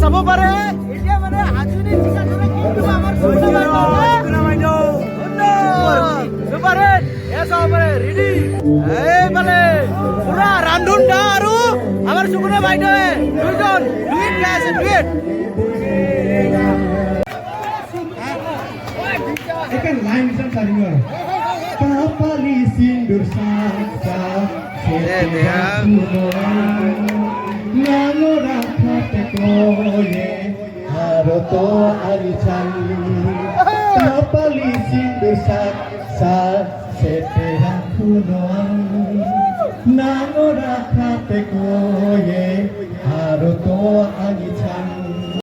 চাব পাৰে এতিয়া মানে হাজুনি ঠিকানা কিন্তু আমাৰ সুপাৰ চাব পাৰে ৰেডি এইফালে পুৰা ৰান্ধোন দা আৰু আমাৰ সুকুনা বাইদেৱে দুইজন ডুইট গাই আছে ডুইট Ikan lain bisa cari luar. Kapali sindur sangka, Nangora katekoye, haroto arichan. Kapali sindur sangka, setera kunoan. Nangora katekoye, haroto arichan.